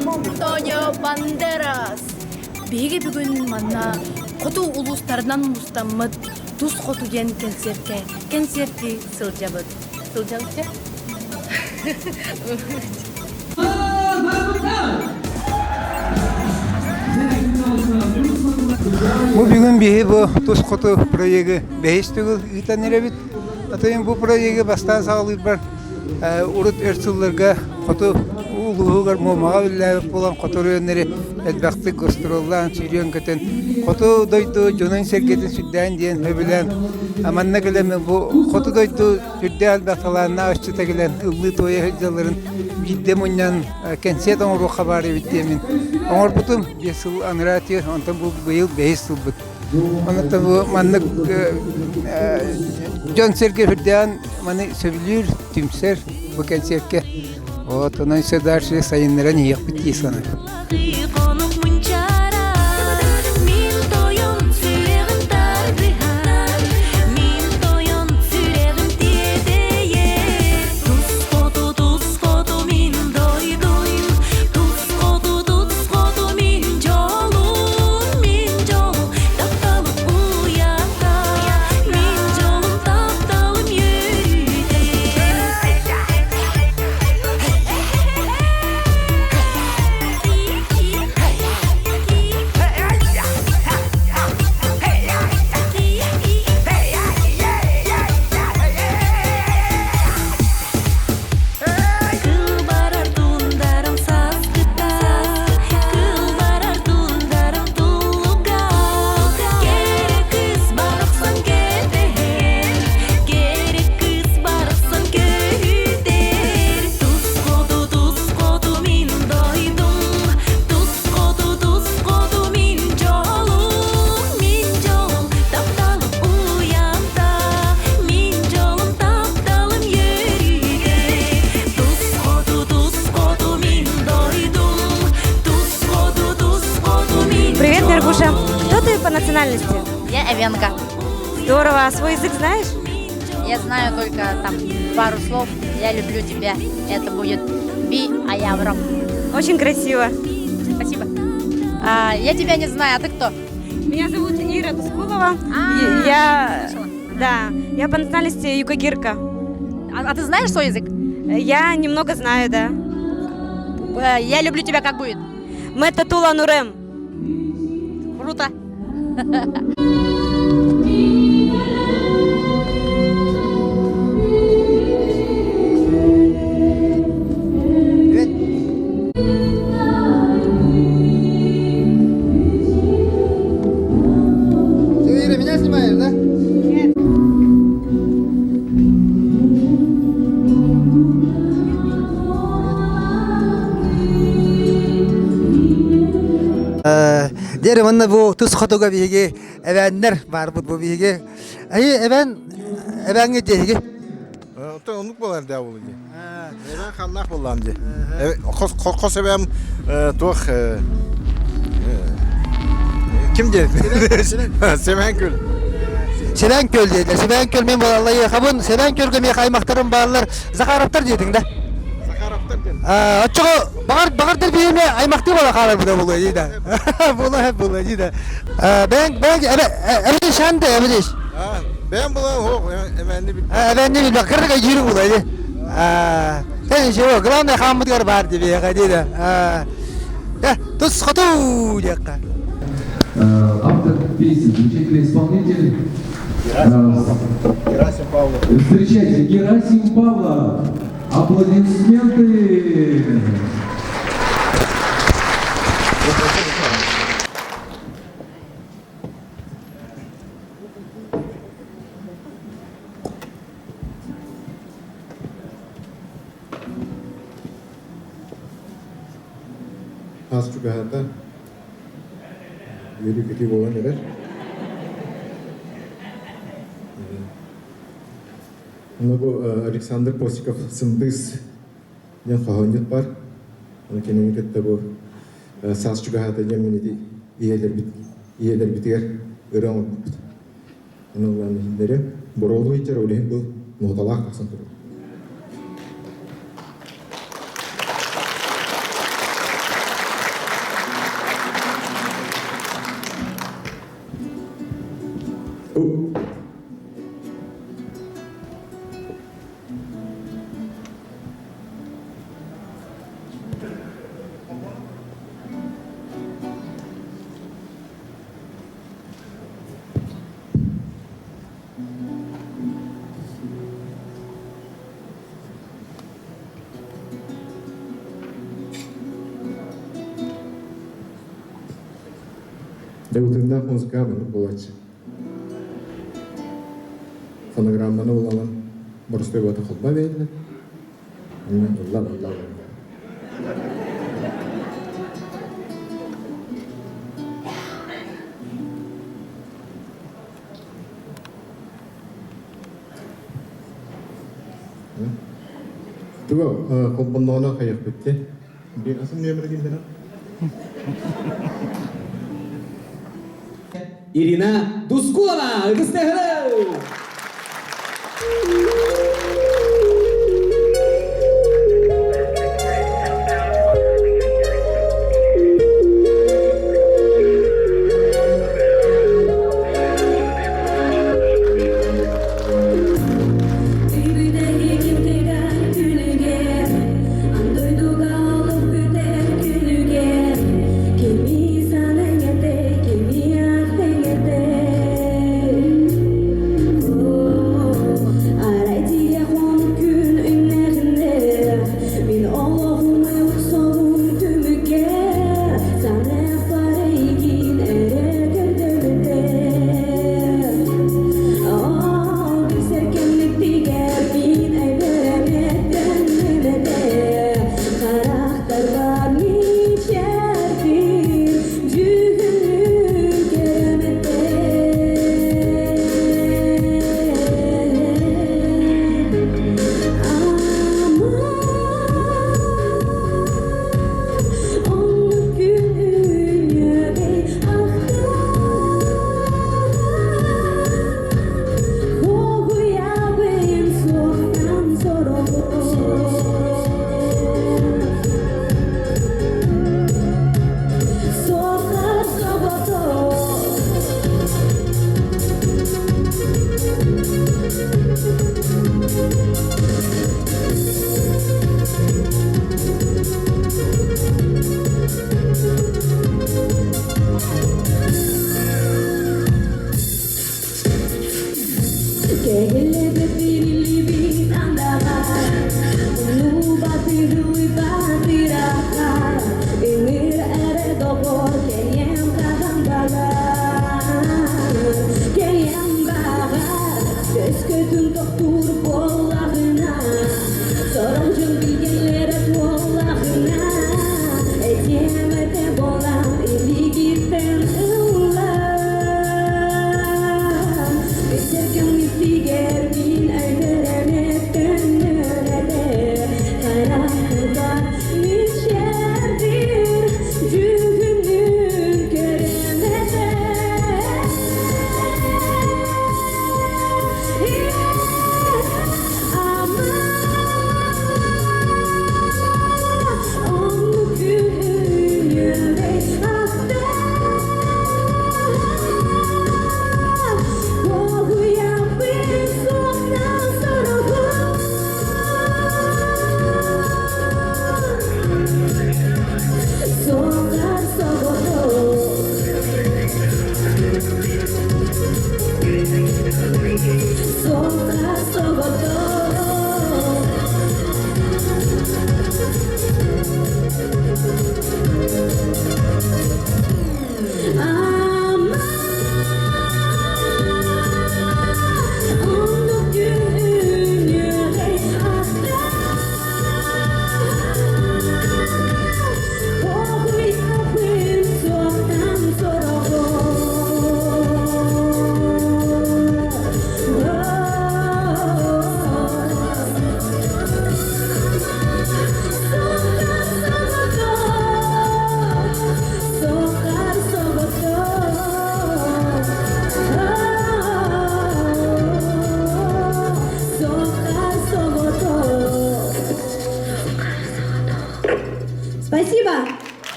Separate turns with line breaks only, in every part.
Антонио Бандерас. Биге бүгін манна қоту улустарынан мустаммыд тус қоту ген концерти сылжабыд. Сылжабыд?
Bu bugün bir bu tuz kutu projeyi beğistiriyor itanerebit. Atayım bu projeyi bastan sağlayıp var. Urut ersullarga kutu uluğugar mumağa billahi olan kutu ürünleri elbette gösterirler. Çiğriyon kötün kutu doydu Jonan Serget'in sütten diyen bilen. Amanna gelen bu kutu doydu sütte elbettelerine açtı gelen ıllı toya hıccaların Giddim ondan kenset onu haberi bittiğimin. Onlar butum yesil anıratıyor. Ondan bu yıl 5 yıl bit. Ondan bu manlık John Serge hüdden manı sevilir tümser bu kensetke. O tonun sedarşı sayınlara niye bitti sana.
Кто ты по национальности?
Я эвенка.
Здорово. А свой язык знаешь?
Я знаю только там пару слов. Я люблю тебя. Это будет би, а я враг.
Очень красиво.
Спасибо. Я тебя не знаю, а ты кто?
Меня зовут Ира Тускулова. Я по национальности юкагирка.
А ты знаешь свой язык?
Я немного знаю, да.
Я люблю тебя, как будет?
Мэтта Тула Нурем.
Круто.
Ира, меня снимаешь, да? Нет.
Derim anna bu tuz xotoga bihige evenler var bu bihige. Even geçeceği.
Onluk bolar da bulu. Ben xannak bolamdı. Kos evem tox kim dedi? Sevenköl.
Sevenköl dediler. Sevenköl men vallahi xabun Sevenkölge me kaymaktarım bağlar. Zakarovtar dedin de.
Zakarovtar dedi.
Açığı bağırdır birine aymakta bola karar bu da bulu dedi. Bulu hep bulu dedi. Ben evet şandı evet.
Ben bulan hoq emendi bil.
Emendi bil bakırga yürü bulu dedi. Sen şey o grande hamburger var dedi ya dedi. Tuz xoto yakka.
Автор песни, замечательный исполнитель.
Герасим Павлов.
Встречайте, Герасим Павлов. Аплодисменты.
Az çok hatta yürü kötü olan neler? Bu Alexander Posikov Sındız yan kahaniyet var. Onu kendine kette bu saz çok hatta yemin iyiler bitiyor. Iran oldu. Onu olan hinleri. Borolu içer öyle bu notalar kasın durur. Дэутында музыка bunu болачы. Фонограмманы улалан борыстой бата хутба берди. Алла. Tuh, komponono kayak gitu. Dia asam dia berarti mana?
Ирина Дускулова, Гастехлоу!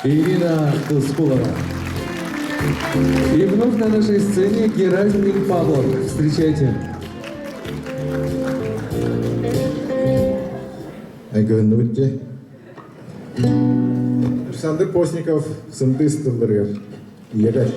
Ирина Дускулова. И вновь на нашей сцене Герасим Павлов. Встречайте.
Айгынныбытте. Александр Постников, Сындыс тылдыргар. Иелер.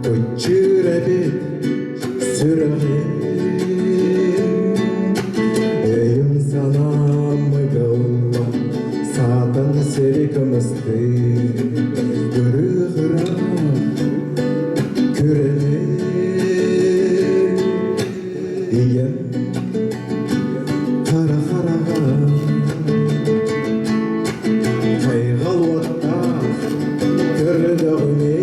Көчірәбет сүрәғен Өйім санамы гаула Сатын серекімізді Үрі-ғыра күрәне Иен қара-қараға Қайғал уатта көрдіғіне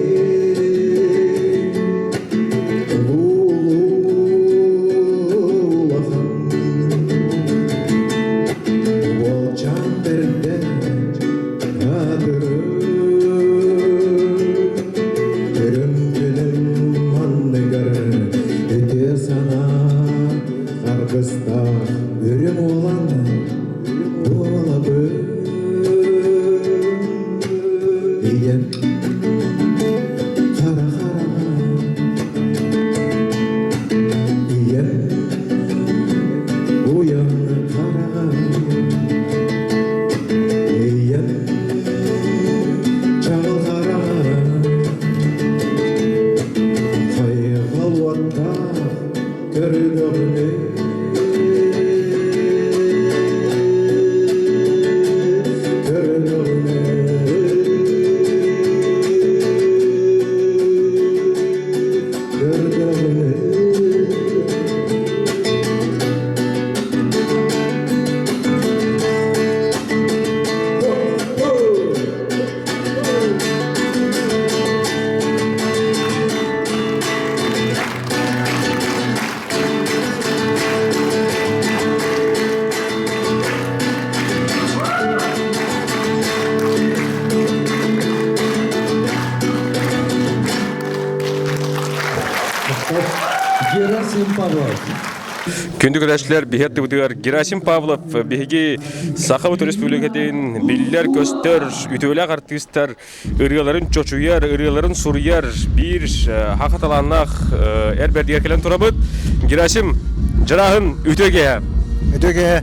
Герасим Павлов.
Күндүк көрәшләр бихетти бутыгар Герасим Павлов биһиги Сахавут Республикатын билләр көстөр үтөләк артисттар ырыяларын чочуяр, ырыяларын суряр бир хакаталаннак әрбер дигән турабыт. Герасим жарахын үтөгә.
Өтөге.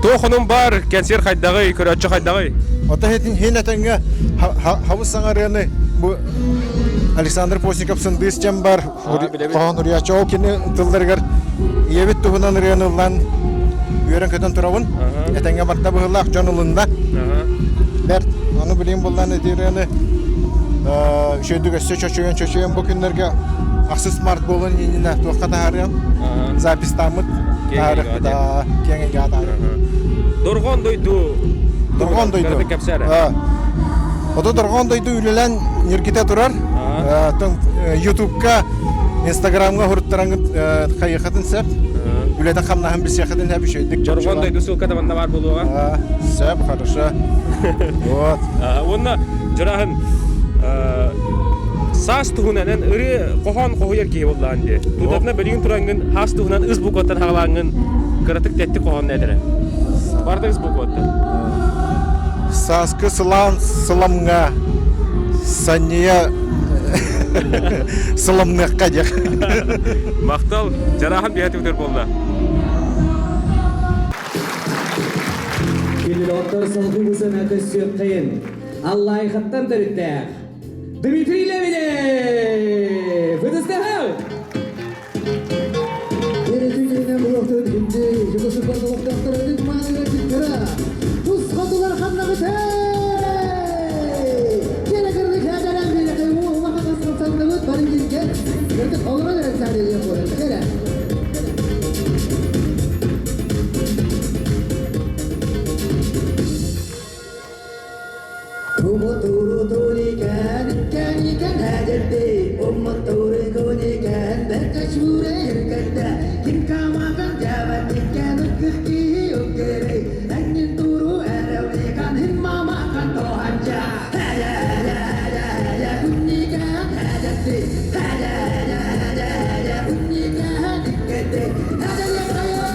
Тохонун бар концерт хайдагы, көрәчче хайдагы.
Ота хенетенге хавыз саңарыны бу Александр Постников сындыс чем бар. Хан Урячов кини тылдыргар ебит тугунан рыянылан үйрен көтөн турабын. Этенге барта быһыллак жонулунда. Бер аны билем булган эдирени шөйдүгөсө чочуен бу күннөргө аксыз смарт болон инина токата харым. Запись тамыт тарыхта кеңе гада.
Доргон дойду.
Ода доргон дойду үлелен ниргите турар. YouTube-ка, Instagram-га хурттараңын кайыкатын сәп. Үледен хамнаһын бис яхатын һәбиш өйдик.
Доргон дойду ссылкада банда бар булуга.
Сәп хорошо. Вот.
Онна жарахын сас тугунан ыры кохон койер ки боллан ди. Тудатна белин турангын хас тугунан ыз букоттан хагалангын кыратык тетти кохон недере. Барды ыз букоттан.
Саскы сыламга Сания сыламныкка дек.
Мактал жарахын бияты өтөр болду.
Келелоттар салгыбызын әтесі қиын. Аллайхаттан дөріттәк. Дмитрий Лебедев! Выдастахау!
Ерекеңнен бұлақтың күнде жүгісі бар бұлақтақтар өтік маңызы күндері. Тұз қатулар қаннағы тәй! Керекірді кәдәрән береқі оғаға қасқын саңды өт барын кезген. Көрдік олыға дәрек сәрелер қойын. Кәрі. Ikan hajati, umat turi gunikan, berkasure hirkata, kinka makan jabat ikan ukki ukere, angin turu arau ikan himma makan tohanja, haja gunikan hajati, haja gunikan ikete, haja yang kaya,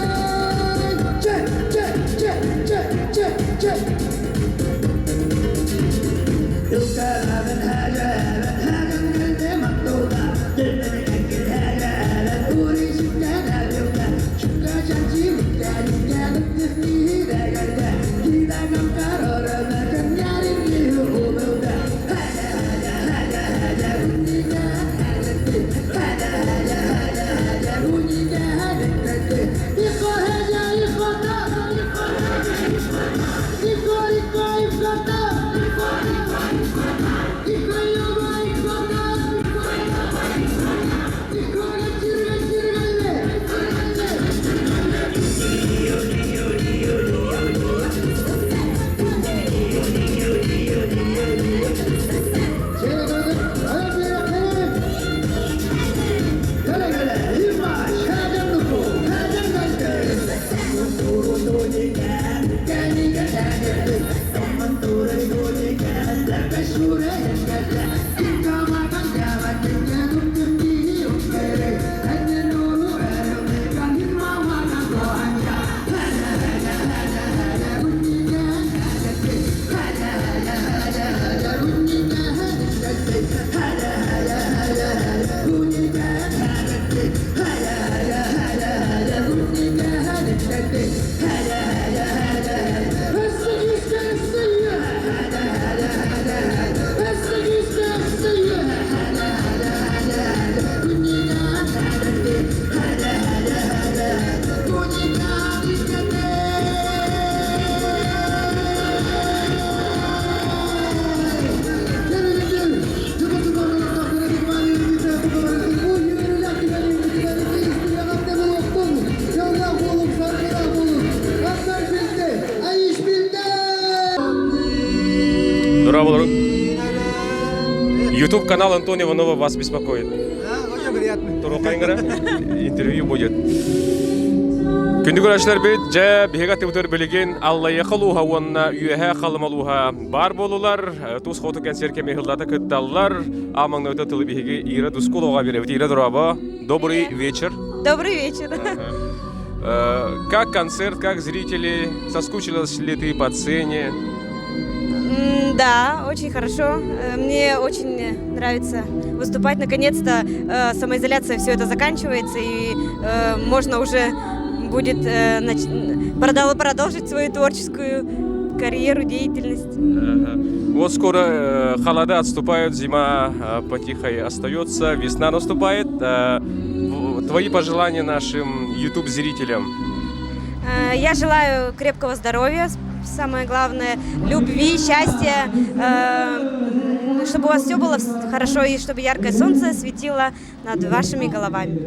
cek. Dukaran haja ngende maktoda dene kekir haja turi sikana duka chuka janji mikanya nikni daga kita gamkarora kanyari liu ubuda haja
YouTube канал Антония Иванова вас беспокоит.
Очень приятно.
Турукайнгара интервью будет. Күнді көрәшілер бейт, жа бейга тебутер білеген Аллайя қалуға онна үйәхә қалымалуға бар болулар, туз қоты кәнсер кеме ғылдаты күтталылар, амаңна өті тылы бейге Ира Дускулова беребет. Ира Дураба, добрый вечер.
Добрый вечер.
Как концерт, как зрители, соскучилась ли ты по сцене?
Да, очень хорошо. Мне очень нравится выступать. Наконец-то самоизоляция, все это заканчивается, и можно уже будет продолжить свою творческую карьеру, деятельность.
Вот скоро холода отступают, зима потихой остается, весна наступает. Твои пожелания нашим YouTube-зрителям?
Я желаю крепкого здоровья, самое главное, любви, счастья, чтобы у вас все было хорошо и чтобы яркое солнце светило над вашими головами.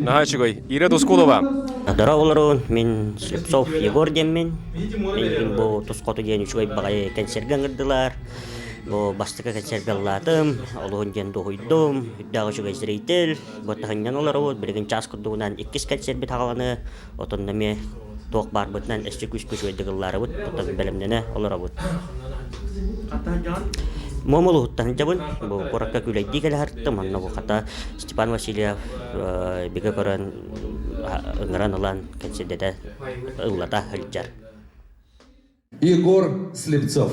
Нагачугой, Ира Дускулова.
Здорово, мен Слепцов Егор деммен. Мен бу тусқоты ден үчүгөй багай концертке кырдылар. Бу бастыка концерт беллатым, олугун ден дойдум, дагы үчүгөй зритель, боттаган олар вот билген час курдугунан 2 концерт бит хагаланы, отонда ме тоқ бар бутнан эсче күч өйдөгүллары бут, отон белемнене олар бут. Момолуттан жабын, бу коракка күләйди келе харттым, анна бу хата Степан Васильев биге көрөн ыңгыран алан концертте ыллата хылжар.
Егор Слепцов.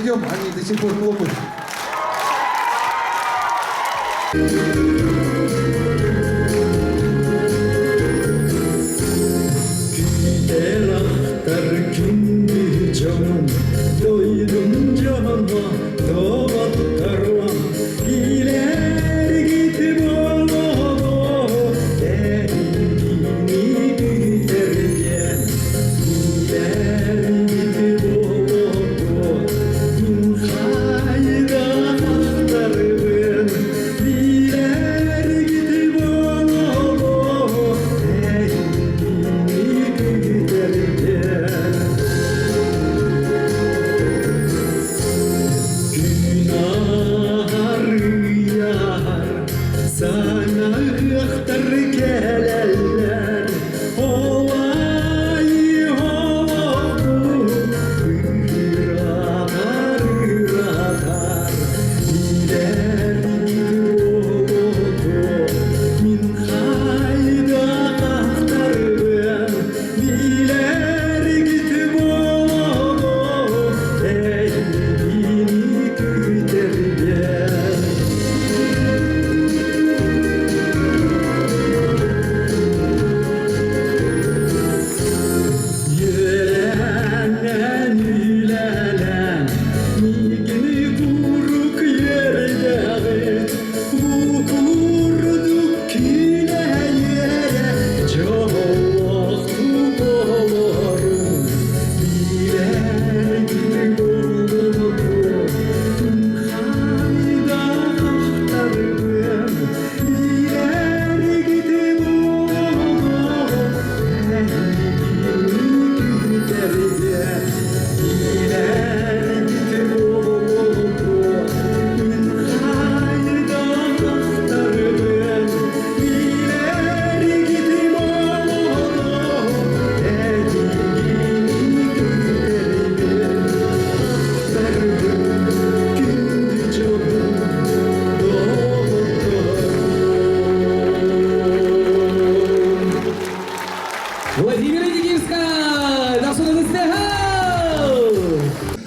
ждем, они до сих пор хлопают.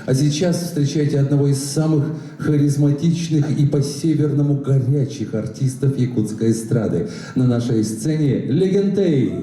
А сейчас встречайте одного из самых харизматичных и по-северному горячих артистов якутской эстрады. На нашей сцене Легентей.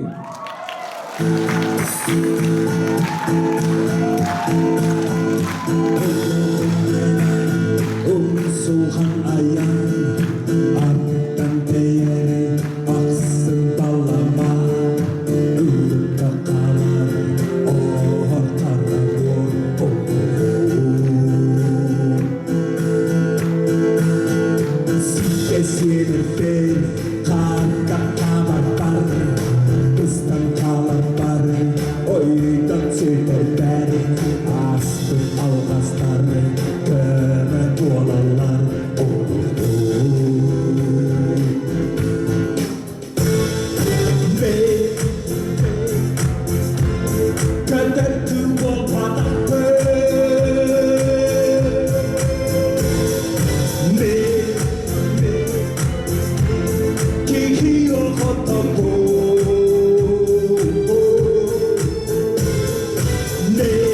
내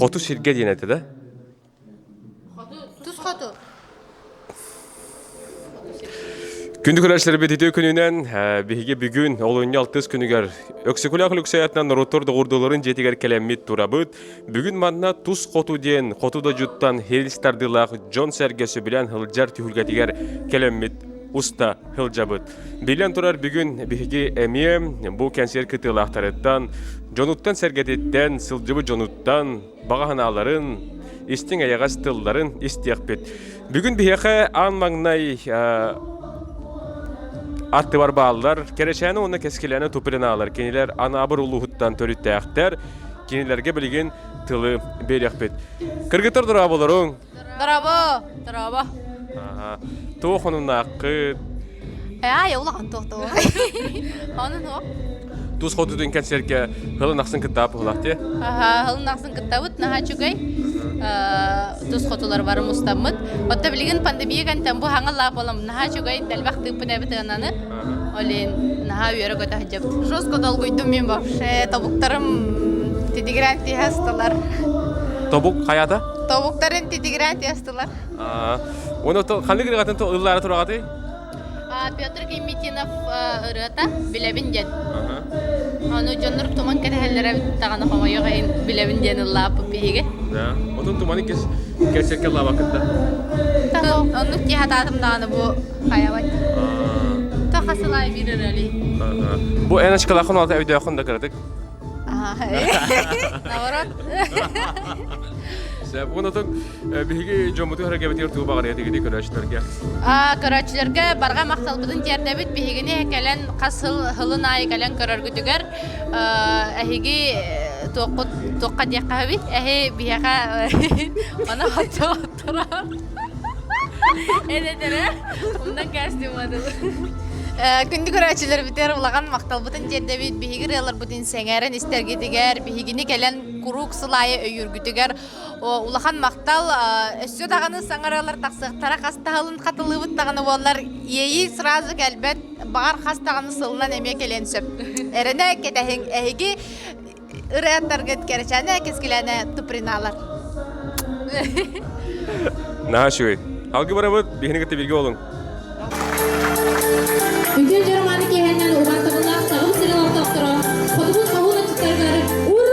Qotu sirge diyene de.
Tuz qotu.
Күндүк көрәшләре бетите күнүнән биге бүгүн олонья 6 күнүгәр өксекулак люксаятнан ротор догурдуларын жетигер келемит турабыт. Бүгүн манна туз коту ден котуда жуттан хелистардылак Джон Сергесі белән хылжар тюлгатигер келемит уста хылжабыт. Билен турар бүгүн биге эмие бу концерт кытылактарыттан Джонуттан сергететтен сылжыбы Джонуттан баганаларын истиң аягас тылларын истиякпет. Бүгүн бихе ан маңнай атты бар балдар, керешәне оны кескеләне тупырыналар. Кенелер анабыр улуғыттан төріттәқтер, кенелерге білген тылы берекпет. Кыргытыр дұра болырың?
Дұрабы.
Тоқының наққыт.
Яулаған тоқты. Оның о?
Туз қотудың концертке ғылын ақсын кіттап ғылақты?
Ғылын ақсын кіттабыт, наға чүгай. Туз қотулар барым ұстамыд. Отта білген пандемия кәнтен бұ хаңылап олам. Наға чүгай дәлбақ түйпін әбіт ғананы. Олен наға үйері көті ғаджабыт. Жоз көтал көйдім мен бапшы. Тобуқтарым тедигран тиястылар.
Тобуқ қаяда?
Тобуқтарын тедигран тиястылар.
Оны қанды кіргатын ұллары тұрағаты?
Петр Кимитинов ырыта билебинден. Аны жоннор туман кетеллере таганы хавайга билебинден лап биге.
Да. Отун туманы кесерке лабакында.
Та аны ки хататым даны бу хаябат. Та хасылай биререли.
Бу эночкалар хон алты өйдө якында кирдик.
Наоборот.
Бұнытын бігі жомыты әрекебет ертуі бағар етігіде көрәшілерге?
Көрәшілерге барға мақтал бұдың тердебіт бігіне кәлін қас хылын айы кәлін көрәргүдігер әхеге тоққа дейққа бит, әхе бияға оны хатты оттыра. Әдетері, ондан кәстім адылы. Күндү көрәчилер битер улаган мактал бутын жерде бит бихигир алар бутын сеңерен истергетигер бихигини келен курук сылайы өйүргүтүгер улахан мактал өссө даганы саңаралар таксыктара кастаалын катылыбыт даганы боллар ейи сразу келбет бар хастаганы сылынан эме келен сөп эрене кетехин эги ыраттаргет керчане кескилene туприналар
Нахачугай. Алгы барабыт бихинигетте билги болуң.
Үдел жарманы кehenden убартыбына сагым сырылап таптыра. Кодубун кабуна чыктаргары. Урай!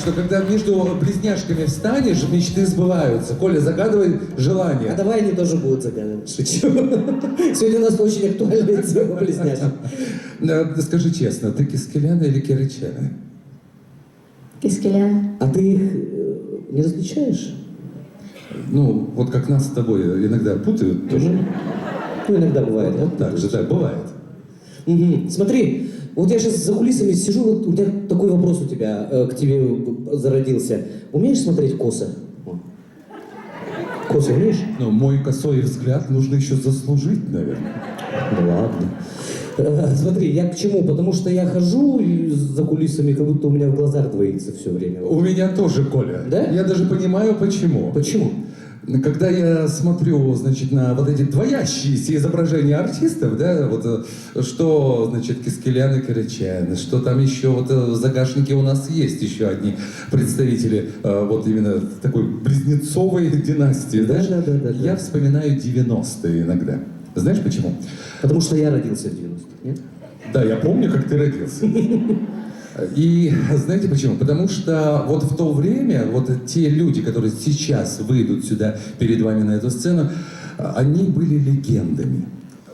Что когда между близняшками встанешь, мечты сбываются. Коля, загадывай желание.
А давай они тоже будут загадывать. Шучу. Сегодня у нас очень актуальная тема близняшек.
Скажи честно, ты кискеляна или киричана?
Кискеляна.
А ты их не различаешь?
Ну, вот как нас с тобой иногда путают тоже.
Ну, иногда бывает, да?
Так же, да, бывает.
Угу. Смотри, вот я сейчас за кулисами сижу, вот у меня такой вопрос у тебя, к тебе зародился. Умеешь смотреть косо? Косо умеешь?
Ну, мой косой взгляд нужно еще заслужить, наверное.
Ну ладно. Смотри, я к чему? Потому что я хожу за кулисами, как будто у меня в глазах двоится все время.
У меня тоже, Коля.
Да?
Я даже понимаю, почему.
Почему?
Когда я смотрю, значит, на вот эти двоящиеся изображения артистов, да, вот что, значит, Кискелян и Киричан, что там еще, вот в загашнике у нас есть еще одни представители вот именно такой близнецовой династии, да?
Да.
Я вспоминаю 90-е иногда. Знаешь почему?
Потому что я родился в 90-х, нет?
Да, я помню, как ты родился. И знаете почему? Потому что вот в то время, вот те люди, которые сейчас выйдут сюда перед вами на эту сцену, они были легендами.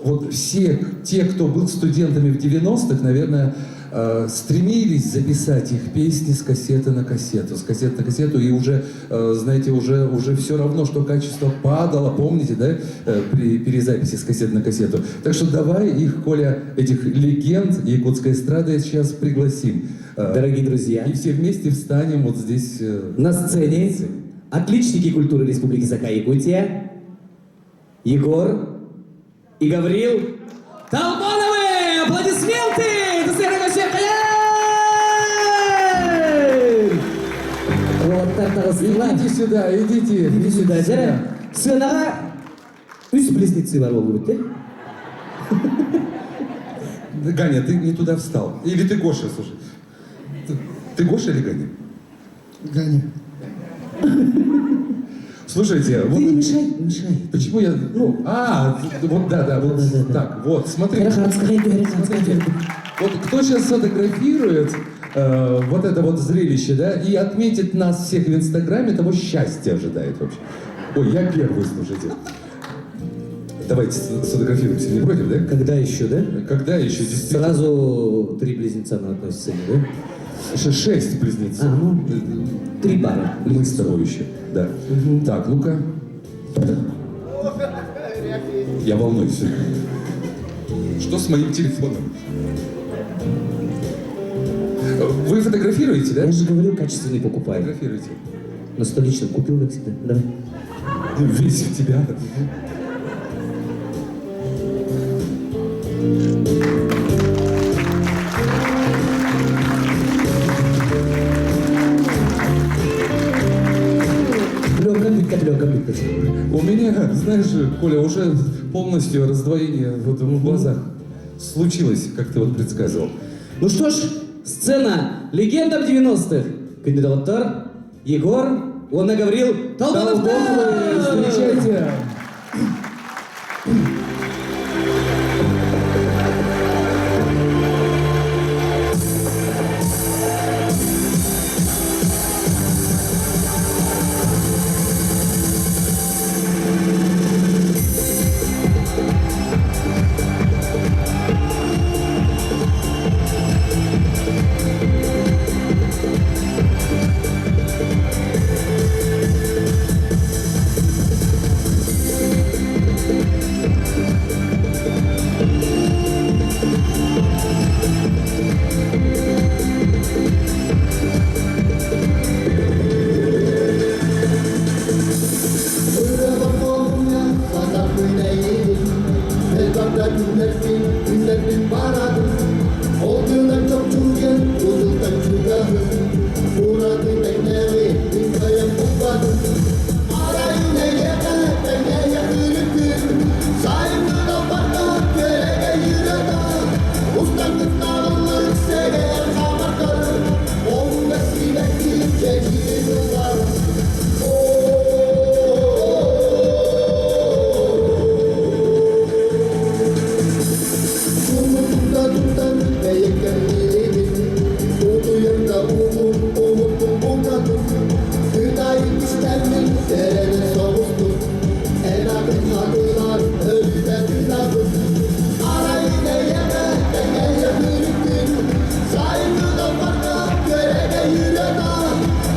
Вот все те, кто был студентами в 90-х, наверное, стремились записать их песни с кассеты на кассету, с кассеты на кассету, и уже, знаете, уже все равно, что качество падало, помните, да, при перезаписи с кассеты на кассету. Так что давай их, Коля, этих легенд якутской эстрады сейчас пригласим.
Дорогие друзья.
И все вместе встанем вот здесь.
На сцене отличники культуры Республики Саха-Якутия Егор и Гаврил Толмановы! Аплодисменты! Вот так рассылаем.
Идите сюда, идите.
Идите сюда. Жара, сценаға үш близнецы бар болып өтті.
Ганя, ты не туда встал. Или ты Гоша, слушай. Ты Гоша или Ганя?
Ганя.
Слушайте, вот...
Ты не мешай, не мешай.
Почему я... вот да, вот
Да.
так, вот, смотри.
Смотри.
Вот кто сейчас сфотографирует вот это вот зрелище, да, и отметит нас всех в Инстаграме, того счастья ожидает вообще. Ой, я первый, слушайте. Давайте сфотографируемся, не против, да?
Когда еще, да?
Когда еще, действительно?
Сразу 3 близнеца на одной сцене, да?
6 близнецов.
3 пары.
Мы с тобой еще, да. Так, ну-ка. Я волнуюсь. Что с моим телефоном? Вы фотографируете, да?
Я же говорил, качественный покупай.
Фотографируйте.
На столичном купил, как всегда. Давай.
Весь в тебя. У меня, знаешь, Коля, уже полностью раздвоение вот в глазах случилось, как ты вот предсказывал.
Ну что ж, сцена легенда 90-х. Кандидаттар Егор, он Гаврил Толманов.
Встречайте!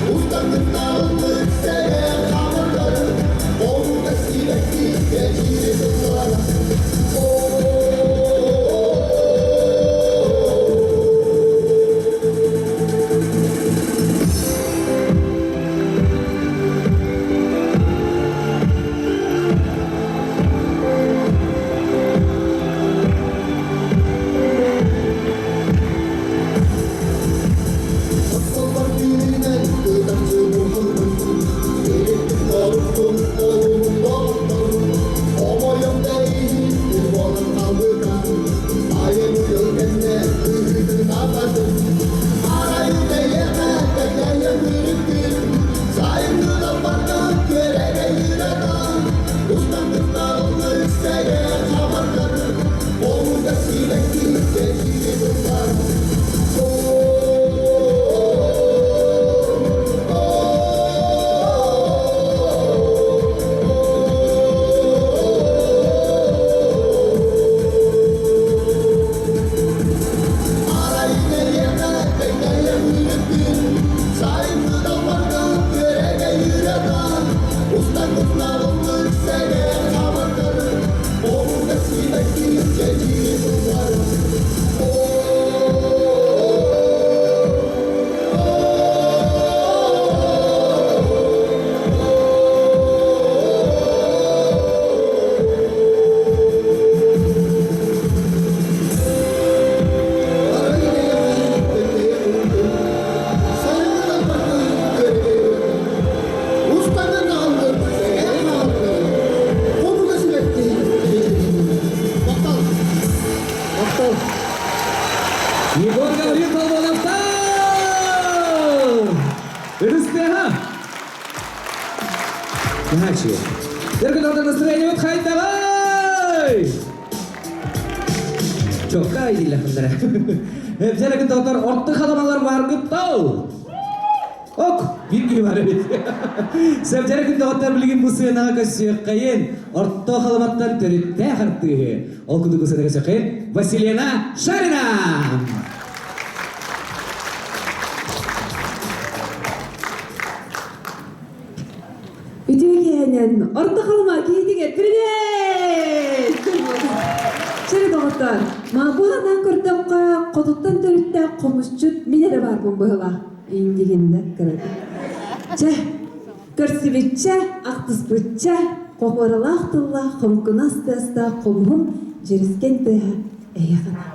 Usta
успеха! Удачи! Дорогие друзья, настроение вот хай, давай! Çok daha iyi lafınlara. Hepsine doktor orta kalamalar var gıttau. Ok, bilgi var evet. Sebzere doktor bilgin bu sene kasıyor kayın. Orta kalamattan terite hartı. Okudu bu sene kasıyor kayın. Vasilina Sharina.
Ütüyeğinin orta kalma giydiğe привет! Şöyle doğrudan, ma bu anan kırdıqqa qoduttan törütte qomusçut minere var bu bıhla. İndiginde kırdı. Çeh, kırsivitçe, aqtıspıtçe, qoqvaralaqtılla, qomkunastasta, qomuhum, jirisken teha, eyaqana.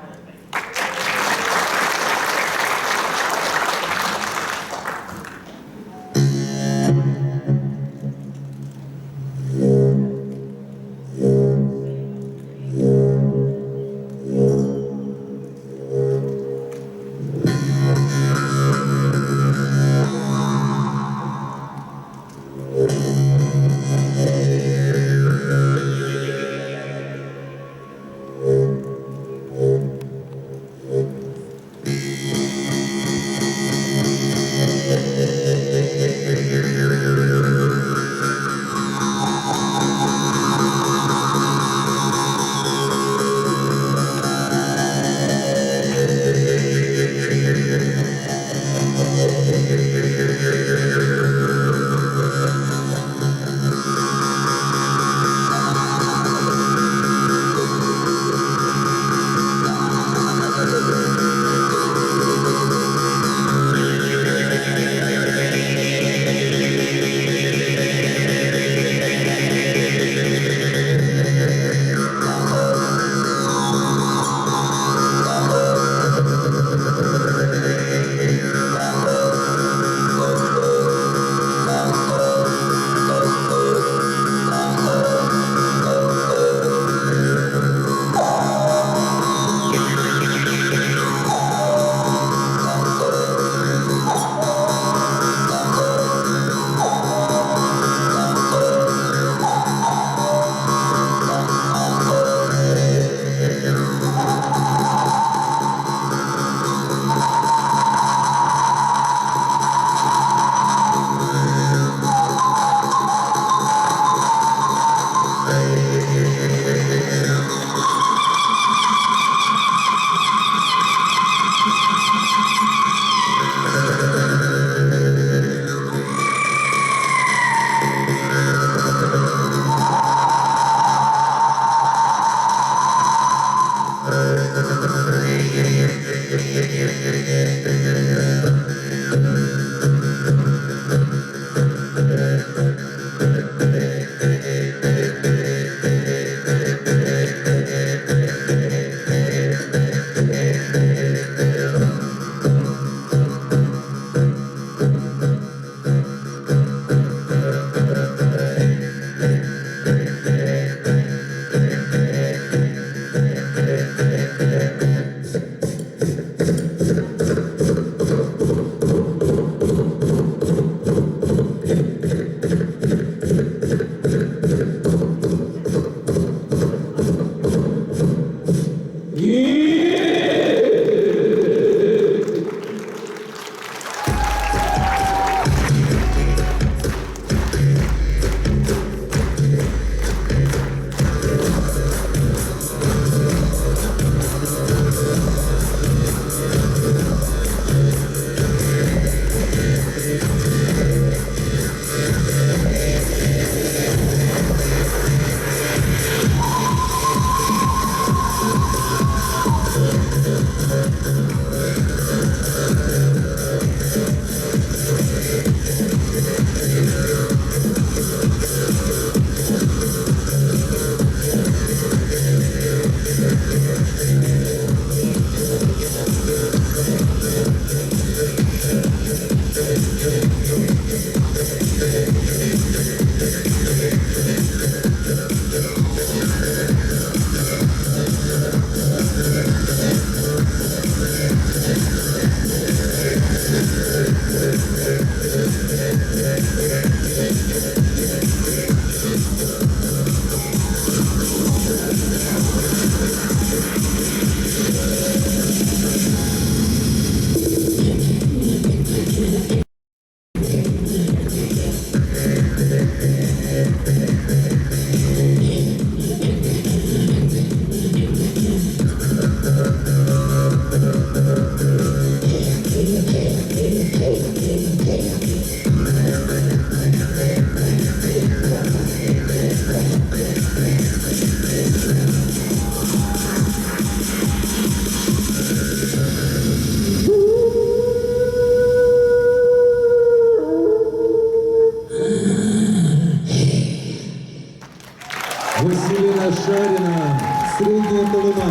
Жарина, средняя колыма.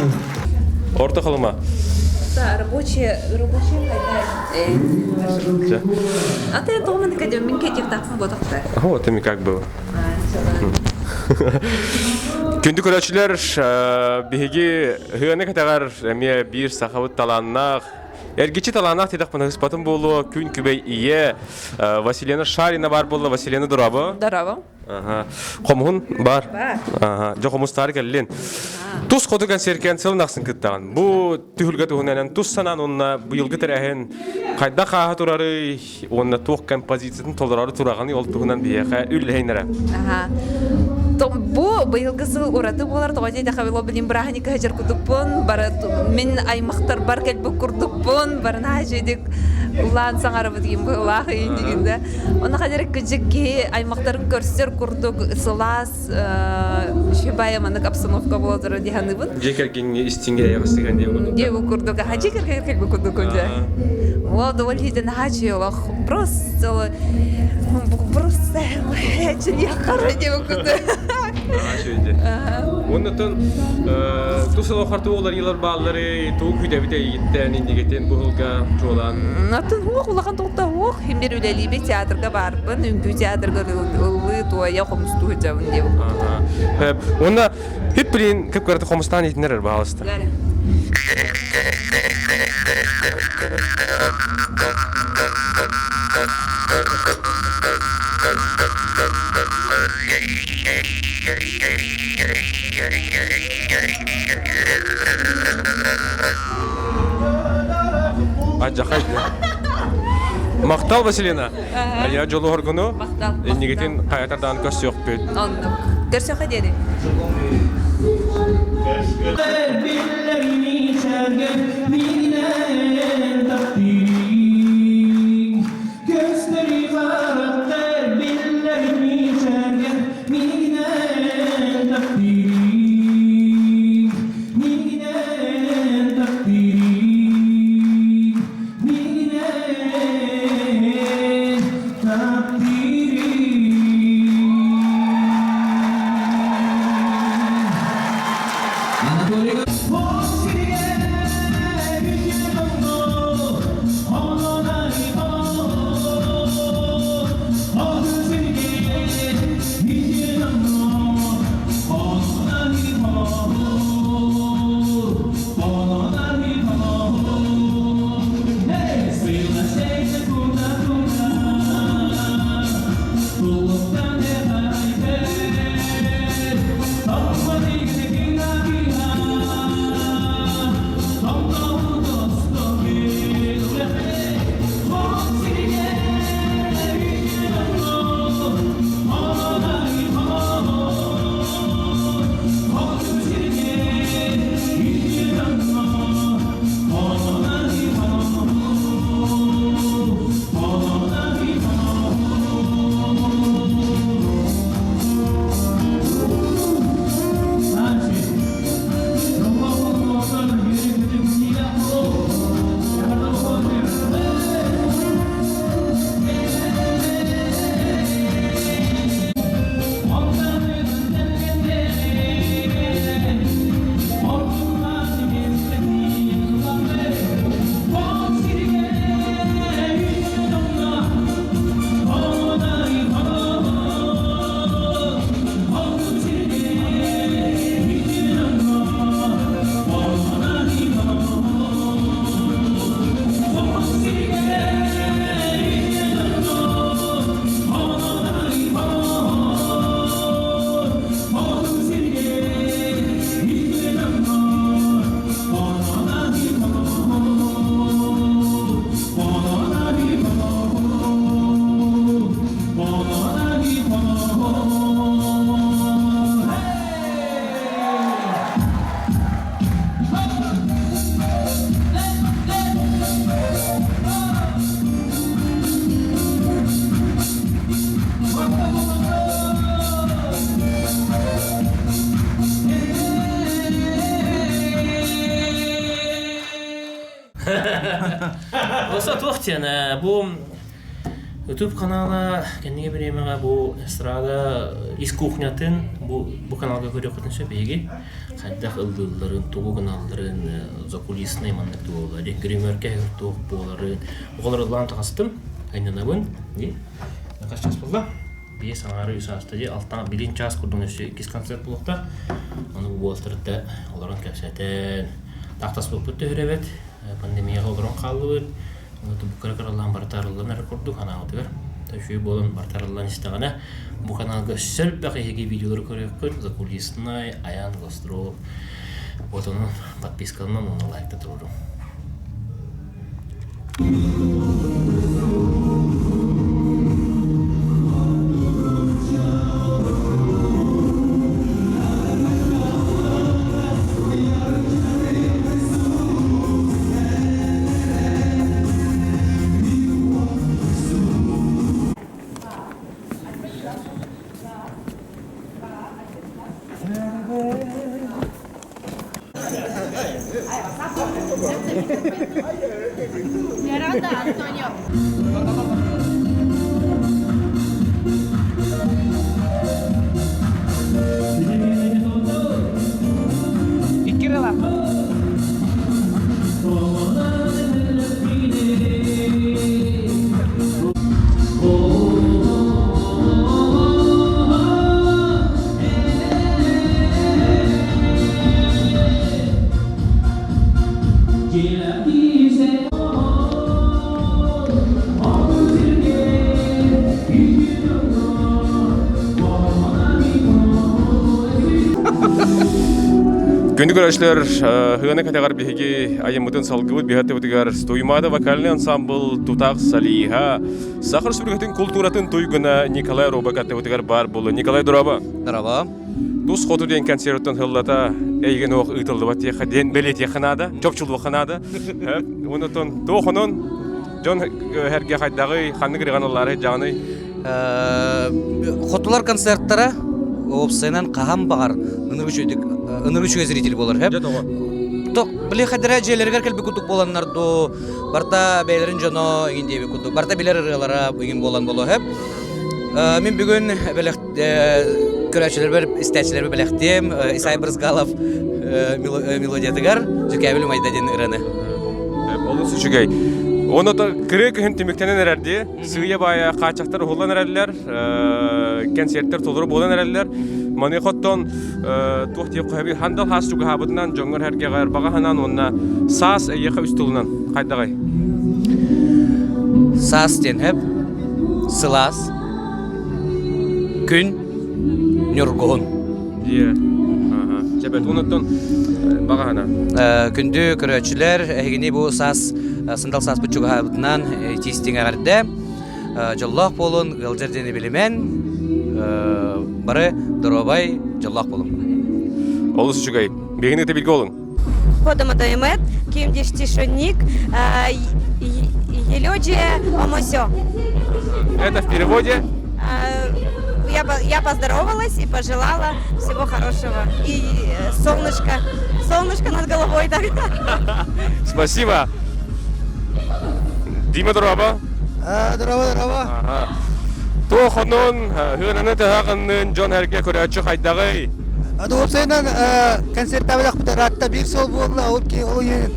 Орта халыма.
Да, рабочие когда. А ты дома на кадем, минь кетик так работать.
Вот ими как было. Күнді көрәтшілер бігеге ғыны кәтәғар әме бір сақауыт таланнақ, әргечі таланнақ тедақ пына ғыспатын болу, күн күбей ие, Василена Шарина бар болу, Василена Дұрабы?
Дұрабы.
Қомығын бар?
Бар.
Жоқ қомыстары кәлілен. Тус қоты концерткен сылын ақсын күттіған. Бұ түхілгі тұғынынан тус санан онына бұйылғы тәрәхін қайда қаға тұрары, онына тоқ композициясын толырары тұрағаны ол тұғынан бейеқа үлләйнері.
Бу быйылгысыл ураты болар тоғай да хавило билин брахника хажар кудуппун бара мен аймактар бар келбе курдуппун барна жедик улан саңарыбы деген булах индигинде оны хажар кыжыки аймактарын көрсөр курдук сылас шибая манык обстановка болдыр диханыбын
Жекерген истинге яғыстыған
деп курдук хажикер келбе курдук онда ол довольно хачило просто я короче
Оннотон тусал охарты олар елар баллары туг хүдәбите иттен индигетен бухылга жолан.
Натын хук улаган тукта хук химдер үлелибе театрга барбын, үңгү театрга ылы тоя комусту жабын деп.
Онда хит билин кеп караты комустан итнер баалысты. Аджахай. Мақтал Василина. Я жолу хоргону.
Мақтал.
Нигетин каятардан көс yok бит.
Ондук. Көрсө хадери.
Осы туақтен бұл YouTube каналы кенеге беремега бу эстрада из кухнятын бу каналга көрөк көтөнсө беги кайдак ылдыларын тугу каналдарын закулисный мандык болар гримерке тук боларын оголордан тагыстым айнанабын кач час болду бие саңары үсастыжы алтан билин час курдун өсү 2 концерт болукта аны болтурда олорон кепсетен тактас болуп өтөрөбөт пандемияга олорон калыбыт Букаракараллан бартарыллан рекорду каналдыр. Ташуй болон бартарыллан истагана бу каналга сөлбөк эги видеолор көрөккөн закулисный Аян Гостров. Вот он подписканан он лайкта турду.
Yaranda Antonio.
Ikirela.
Күндү көрөчлөр хыгана катагар биги айымытын салгыбыт бихатты бутыгар туймада вокальный ансамбл Тутак Салиха Сахар Республикатын культуратын туйгуна Николай Роба катты бутыгар бар болу. Николай Дороба.
Здорово.
Тус хоту ден концерттен хыллата эйген ок ытылды бат яха ден белет яханада, чопчул ваханада. Онотон тохонон Жон херге хайдагы ханны кырганалары жаны
Хотулар концерттары опсайнан кахам багар ыныргычуга зритель болар хеп. Ток биле хадара жерлерге келби кутук боланнар до барта бейлерин жоно индеби кутук. Барта билер ыргалара бугин болан боло хеп. Мен бүгүн белек көрөчүлөр бер истечилер белектем. Исай Брызгалов мелодиятыгар жүкәбил майдаден ыраны.
Болу сүчүгөй. Оны да кырык хентимектенен эрерди. Сыя бая качактар холлан эрелер, концерттер толуру болан эрелер. Маны хоттон тохти каби хандал хасчуга хабытынан жоңгор херге гайр бага ханан онна сас эйха үстүлүнөн кайдагай.
Сас ден хеп. Сылас. Күн нюргон.
Дие. Ага. Жебет онотон бага хана.
Күндү көрөчүлөр эгини бу сас сындал сас бучуга хабытынан тистиңе гарды. Жоллох болун гылжердени билимен. Бары Доробай жаллах болым.
Олус чугай. Бегинете билги болун.
Ходом адаймет, ким дештишонник, елёджи омосё.
Это в переводе?
Я поздоровалась и пожелала всего хорошего. И солнышко над головой. Так.
Спасибо. Дима Дороба.
Здорово.
Тохонон хынаны тагынын Жон Херге көрөчү кайдагы.
Адопсайнан концертта бутаратта бир сол болду, ал ки оюн.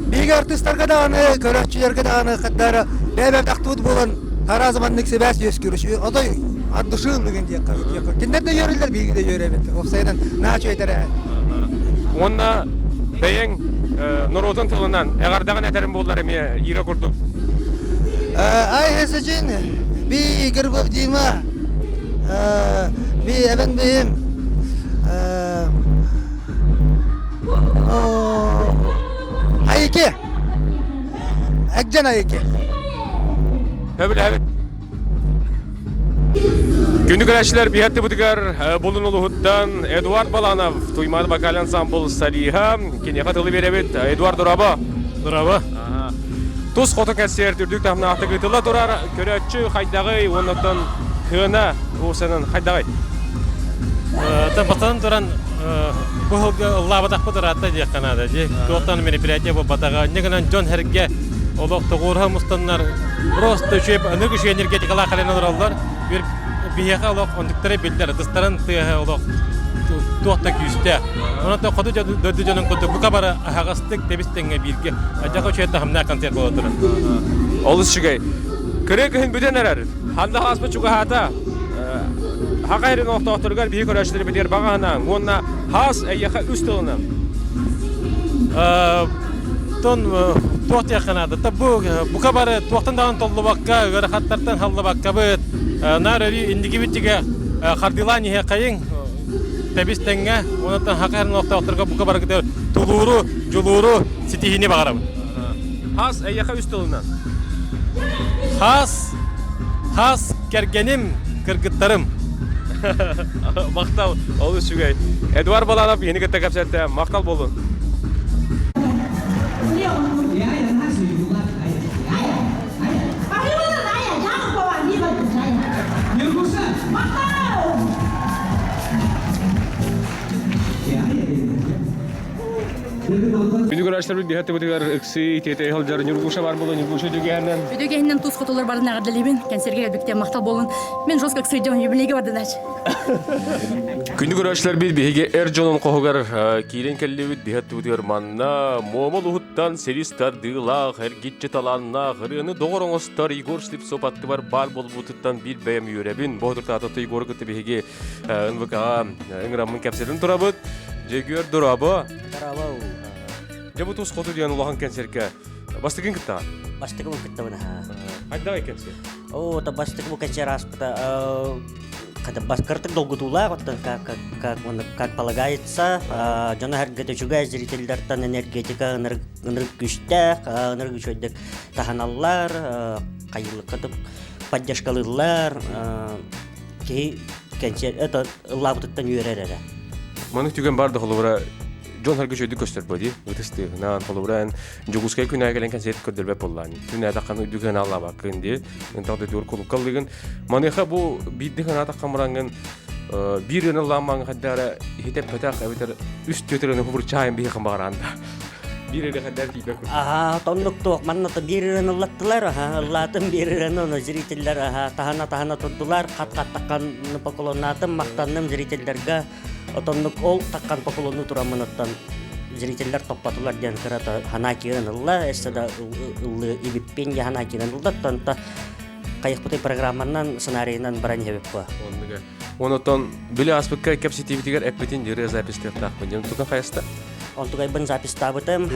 Биги артисттарга дагы көрөчүлөргө дагы каттары бебе тактууд болгон таразмандык себес өскүрүш. Отой ардышын деген жакка. Киндерде йөрүлөр, бигиде йөрөбөт. Опсайнан начо этере.
Онна бең Норотон тылынан эгардаган этерим болдулар эме ире курдук.
Ай хесежин би гырбак дима. Би эбен бим. Айке. Акжан айке.
Хөбүлөбүт. Күндү көрөчүлөр бихатты бутыгар болун улуттан Эдуард Баланов туймады вокаль ансамбл Салиха кене катылы беребит. Эдуард Дороба.
Дороба.
Тус фото концерт үрдүк тамна аты кытыла турар көрөчү хайдагы онотон хына осанын хайдагы.
Та батан туран бу лабадак подаратта же канада же коттан мероприятие бу батага негенен Жон Херге олох тоғырға мұстаннар просто үшеп өнір күші энергетикалар қален олар бір бияқа олох ондықтары белдер дыстарын тыға олох туақта күйісті. Онатта қоды дөді жонын қоды бұқа бары ағастық тебістенге бірге ажақы үшетті хамна концерт болады тұрын.
Олыс шығай. Күре күхін бүден әрәр. Ханда хаспы чуға хата. Хақайрын оқтауқтырғар бейі көрәшілері бедер бағағына. Онна хас әйеқа үстіліні.
Тон туақт яқынады. Бұқа бары туақтан дағын толы баққа, өрі қаттартан халды баққа бұд. Нар өрі индігі біттіге қардилан еге қайын тәбістенге. Онаттан хақайрын оқтауқтырға бұқа бары кітер тұлуыру, жұлуыру сетихіне бағарабы.
Хас әйеқа үстіліні.
Хас кәргенім, кіргіттарым.
Мақтал, олыс жүгей. Эдуард Баланов, ені кітті кәпсәтті. Мақтал болын. Bütün görüşler bir diğer tepkiler eksi tete halcar Nurguşa var mı? Nurguşa düğünden.
Düğünden tuz kutular var ne kadar libin. Kanserge elbette maktal bolun. Men joskak sıycan yübülege vardı daç.
Күнді көрәшілер бейді бейге әржонын қоғығар кейлен кәлі бейді тепkiler манна момол ұғыттан серистар дылақ әргетчі таланна ғырыны доғыр оңыстар Игор Слепцов атты бар болып ұтыттан бір бәйім үйрәбін. Бұғдырта атыты Игор күтті бейге НВК-ға ыңырамын кәпсерін тұрабыд. Жегер дұрабы. Жабы тұз қоты дейін ұлаған кәнсерке. Бастығын күтті?
Бастығын күтті бұны.
Қайдағы кәнсер?
О, та бастығын кәнсер аспыта. Когда баскартык долгутула, вот как полагается, жана хәргәте чуга зрительдәртән энергетика энергүштә, энергүчәдәк таханаллар, кайылыкытып поддержкалылар, ки кәнчер это лабыттан юрәрәдә.
Моны түгән барды холовра Жон хәргәчәдә көстер бади, үтесте. Нан холовран жогускай күнә гелән концерт көдербә буллан. Түнә таққан үдүгән аллаба көнде. Интәдә дәр кулып калдыгын. Манеха бу биддигән атаккамранган бирен ламман хәддәре хитеп пәтәк әбитер үст төтөрәне хубыр чайын бихәм баранда. Бирен хәддәр типә.
Тонлык ток манната бирен аллаттылар, аллатын бирен оны зрительләр тахана турдылар, кат-кат таккан поклоннатым, мактанным зрительләргә. Отонлык ол таккан поклонну турамынаттан зрительләр топпатылар дигән карата хана кирен алла, эстәдә улы ибиппен хана кирен улдаттан та кайыкпыты программаннан сценарийнан баран һәбеп куа.
Онотон биле аспектка капситивитигер эппетин дире запистер тахмын. Тука кайста.
Он тугай бын записта бытым,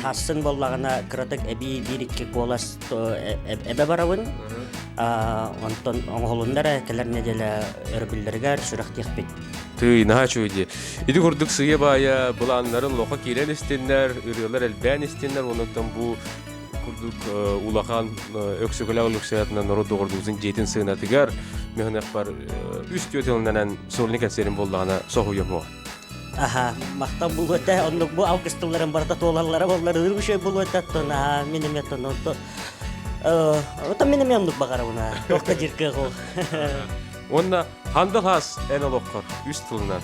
хасын боллагына кратык эби бирикке колас эбе барабын. Онтон оңголундар келер неделе өрбүлләргә сүрәхтих бит.
Ты нахачуйди. Иди көрдүк сыйы бая буланнарын лока кирен истеннәр, үреләр элбән истеннәр, онтон бу күрдүк улахан өксөгөлә улуксаятынан народу гордузун жетин сыйна тигәр. Мехнәт бар үст өтелнән сорник әсерин буллагына согуймы.
Аха, мактап булды, онлык бу алкыштыларын барда толаллары боллар, үргүшөй булды таттына, минем ятын онто. Ота минем яндык багарабына, токка жирке гол.
Онна ханда хас энолоккар үст тылынан.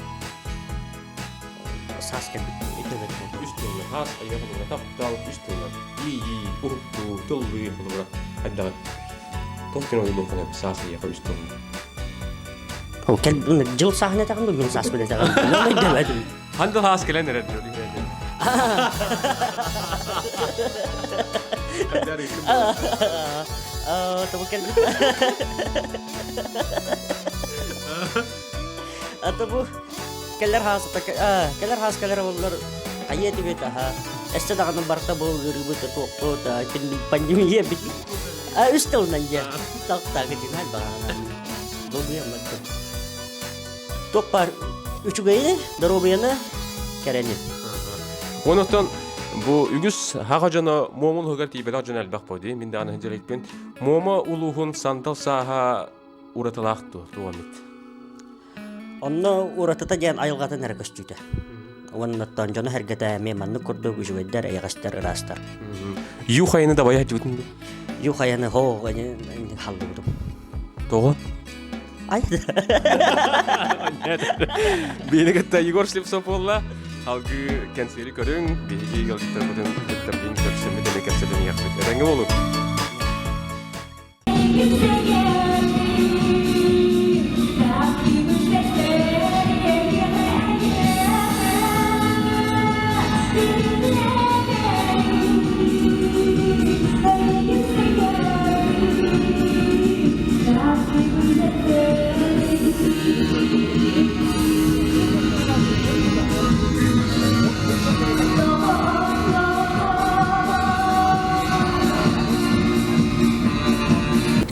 Саскен итебет.
Үст тылынан хас аягына таптал үст тылынан. Урту тыллы булыра. Хадда. Токкено локкана сас аяга үст тылынан.
О, кел жыл сахне тагын мен сас беле тагын. Нема демедим.
Ханда хас келен эрет.
Тобукел. Атабу келер хас боллар кайети бит эсте дагы барта бул гырбыт токто пандемия бит. Үстелнән я. Тактагы дигән багана. Добия мат. Топпар үчүгәйне, дробияны керәне.
Онотон бу үгүс хагажана момун хогар тибелак жөнәл бак боди. Мин да аны хәҗәлекпен. Мома улуһун сантал саха ураталакту туамит.
Онно уратата дигән айылгатын әргәстүтә. Оннаттан жана хәргәтә меманны күрдү үҗүгәдәр ягастар растар.
Юхайны да бая җүтүнде.
Юхайны хо халдым.
Тога?
Ай.
Бенегетте Егор Слепцов болла. Halgı kenseri körün, bihi geldiler bugün tabiin körsemi de kenserini yaptık. Edengi olur.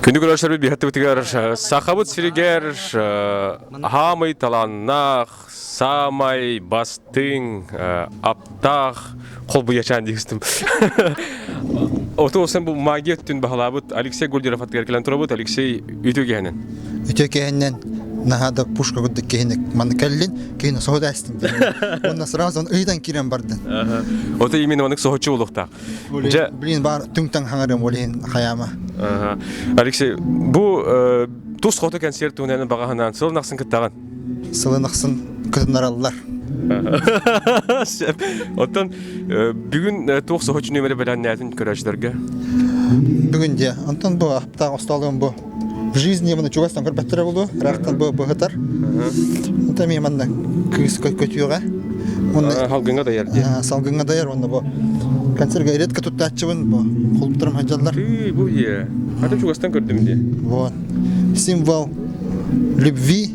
Күнді көрәшілер бір хәтті бітігер сақабыт сірігер хамай таланнақ, самай, бастың, аптақ, қол бұячан дегістім. Оты олсан бұл магия түн бағалабыт Алексей Гульдеров аттығар келен тұрабыт, Алексей үйті кәйінен.
Үйті кәйінен нахада пушка күдді кәйінек маны кәлін, кәйіні соғыда әстін. Онна сразу он үйден керен бардын.
Оты именно оның соғычы олықтақ.
Блин, бар түңтің хаңарым олейін қаяма.
Алексей, бұл тұс қоты концерт түнені бағағынан сылынақсын күттаған?
Сылынақсын күтінаралылар.
Оттан бүгін тоқ соғыч нөмірі білән нәтін көрәшілерге?
Бүгін де, антон бұл аптақ осталығын бұл. В жизни мына чугастан көрбәттірі болу, рақтан бұл бұғытар. Онта мен манда күйіс көтіуға.
Салгыңға даяр де?
Салгыңға даяр, онда бұл. Концертге редко тұттатчыбын бұл. Құлыптырым хаджалар.
Бұл е. Қатын чугастан көрдім де?
Вот. Символ любви,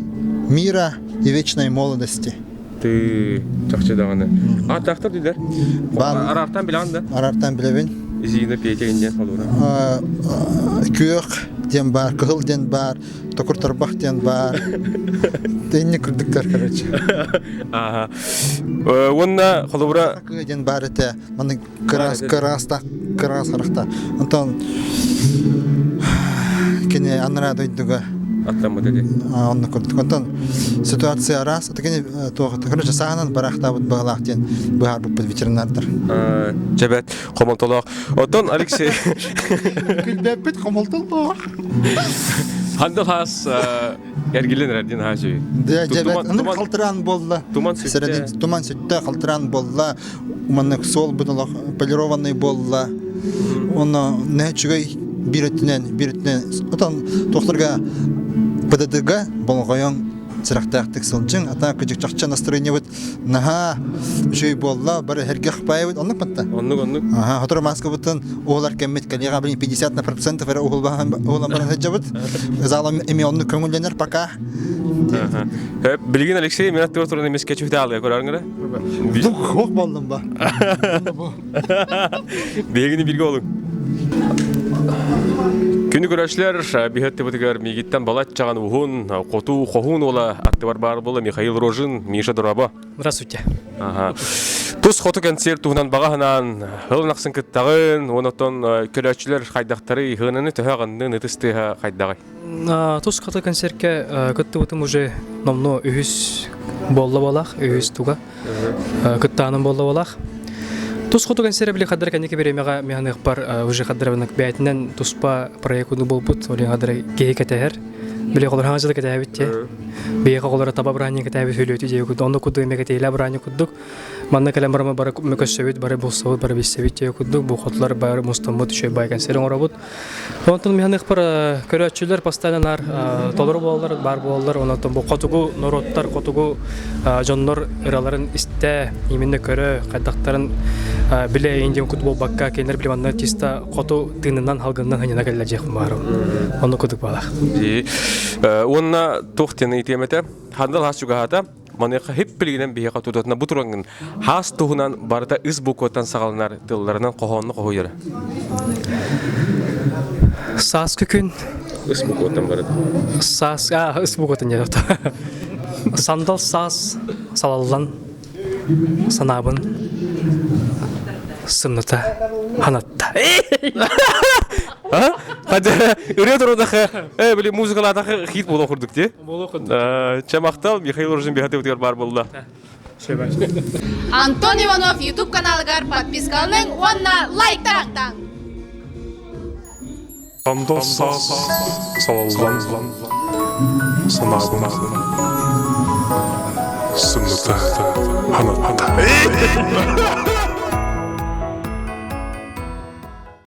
мира и вечной молодости.
Ты жақшы дағаны. Атақтар дейдер? Арартан білән да?
Арартан біләбін.
Зейіні пейтегінден қалуыра?
Күйек ден бар, кығыл ден бар, тоқыртарбақ ден бар. Дейіне күрдіктер, короче.
Онна қалуыра?
Күйек ден бар еті, маны қырас қарақта. Онтан кене аныра дойдуға.
Аттан бұд еді?
Онны күрдік. Онтан ситуация раз, это кене тоғыты. Короче, сағынан барақта бұд бағалақ ден бұғар бұд ветеринардар.
Жабәт, қомалтолақ. Оттан, Алексей...
Күлбәппет қомалтолақ.
Хандыл хас әргелен әрден хажы?
Жабәт, ұны қалтыран болды.
Туман сүтті?
Туман сүтті қалтыран болды. Уманны сол бұдылық полированный болды. Оны нәчігай биретінен. Отан тоқтырға ПДД-га болғайын сырақтақтық сылчың, ата күжік жақча настроение бұд, наға жөй болла, бары әрге қпай бұд, онық бұдта?
Онық.
Хотыр маска бұдтын, оғылар кәммет кәлеға білін 50% әрі оғылан барын әджа бұд, залым әме онық көңілденер пока.
Білген Алексей, мен атты отырын емес кәчіфті алға көрарыңыра?
Оқ болдым ба.
Бегіні білгі олың. Күнді көрәшілер, бейхетті бұтығар мегеттен балат жаған ұғын, қоту, қоғын ола атты бар болы Михаил Рожин, Миша Дораба.
Здравствуйте.
Тұс қоты концерт ұғынан бағағынан, ғылынақсын күттағын, оныттан көрәшілер қайдақтары ғыныны түхағынның үтісті қайдағай.
Тұс қоты концертке күтті бұтым уже номно үйіз болы болақ, үйіз туға, күттағының болы болақ. Тус хоту концерт били хаддар канеке беремега механик бар уже хаддарбанак бәйтинен туспа проектуны болбут, олен хаддар кейке тәһәр. Били колор хаңжылы кетәбитте. Бейге колор таба брани кетәбит сөйлөтү дегү. Онда куду эмеге тейла брани кудук. Манна калам барма бара мөкөсөбүт, бара болсо, бара бисебит дегү. Бу хотлар бар мустамбут шөй бай концерт оңробут. Онтон механик бар көрөчүлөр постоянно толор болалар, бар болалар. Онтон бу котугу нороттар, котугу жоннор ыраларын исте, именно көрө кайдактарын биле индиан футбол бакка кенер билманна тиста коту тынынан халгыннан ханына келе жек бар. Оны кудук балах.
Онна тохтены итемете хандал хасугата манеха хеп билгенен бие катудатна бутурангын хас тухунан барда из букотан сагалнар тылларынан кохонну койор.
Сас күкүн
из букотан барда.
Сас из букотан жакта. Сандал сас салаллан санабын сымныта ханатта. Hadi üret orada böyle müzikalarda hit bol okurduk diye. Bol okurduk.
Çamaktal Михаил Рожин бихаты өтер бар болды.
Антон Иванов YouTube каналыгар подпискалың, онна лайк тарақтан.
Андос салаллан санабын сымыта, ханатта.